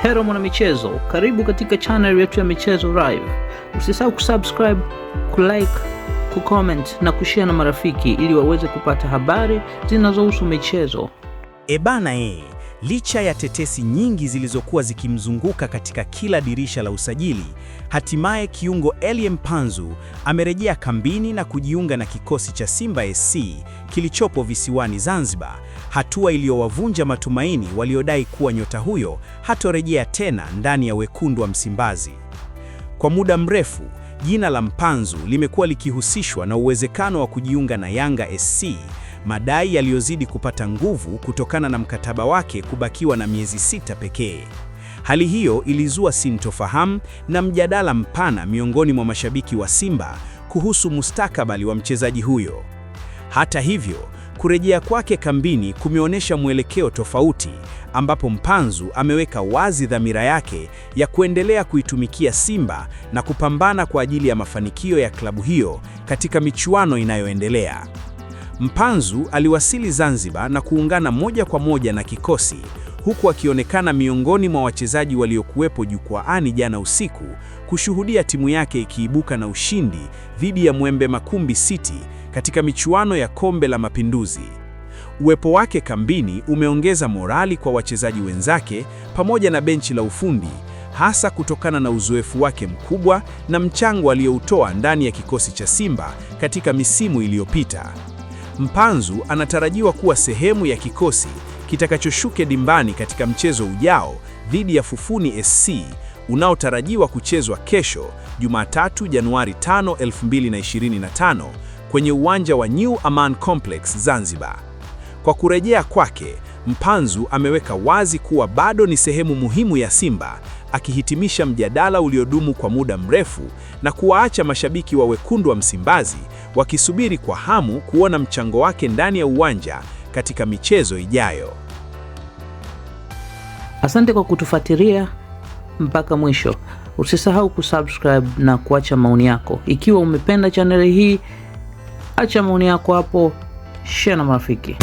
Hello mwana michezo, karibu katika channel yetu ya Michezo Live. Usisahau kusubscribe, kulike, kucomment na kushare na marafiki ili waweze kupata habari zinazohusu michezo. Licha ya tetesi nyingi zilizokuwa zikimzunguka katika kila dirisha la usajili, hatimaye kiungo Elie Mpanzu amerejea kambini na kujiunga na kikosi cha Simba SC kilichopo visiwani Zanzibar, hatua iliyowavunja matumaini waliodai kuwa nyota huyo hatorejea tena ndani ya wekundu wa Msimbazi. Kwa muda mrefu, jina la Mpanzu limekuwa likihusishwa na uwezekano wa kujiunga na Yanga SC, madai yaliyozidi kupata nguvu kutokana na mkataba wake kubakiwa na miezi 6 pekee. Hali hiyo ilizua sintofahamu na mjadala mpana miongoni mwa mashabiki wa Simba kuhusu mustakabali wa mchezaji huyo. Hata hivyo, kurejea kwake kambini kumeonyesha mwelekeo tofauti, ambapo Mpanzu ameweka wazi dhamira yake ya kuendelea kuitumikia Simba na kupambana kwa ajili ya mafanikio ya klabu hiyo katika michuano inayoendelea. Mpanzu aliwasili Zanzibar na kuungana moja kwa moja na kikosi, huku akionekana miongoni mwa wachezaji waliokuwepo jukwaani jana usiku kushuhudia timu yake ikiibuka na ushindi dhidi ya Mwembe Makumbi City katika michuano ya Kombe la Mapinduzi. Uwepo wake kambini umeongeza morali kwa wachezaji wenzake pamoja na benchi la ufundi, hasa kutokana na uzoefu wake mkubwa na mchango aliyoutoa ndani ya kikosi cha Simba katika misimu iliyopita. Mpanzu anatarajiwa kuwa sehemu ya kikosi kitakachoshuka dimbani katika mchezo ujao dhidi ya Fufuni SC unaotarajiwa kuchezwa kesho, Jumatatu Januari 5, 2025 kwenye uwanja wa New Aman Complex Zanzibar. Kwa kurejea kwake, Mpanzu ameweka wazi kuwa bado ni sehemu muhimu ya Simba, akihitimisha mjadala uliodumu kwa muda mrefu na kuwaacha mashabiki wa wekundu wa Msimbazi wakisubiri kwa hamu kuona mchango wake ndani ya uwanja katika michezo ijayo. Asante kwa kutufuatilia mpaka mwisho. Usisahau kusubscribe na kuacha maoni yako. Ikiwa umependa channel hii, acha maoni yako hapo, share na marafiki.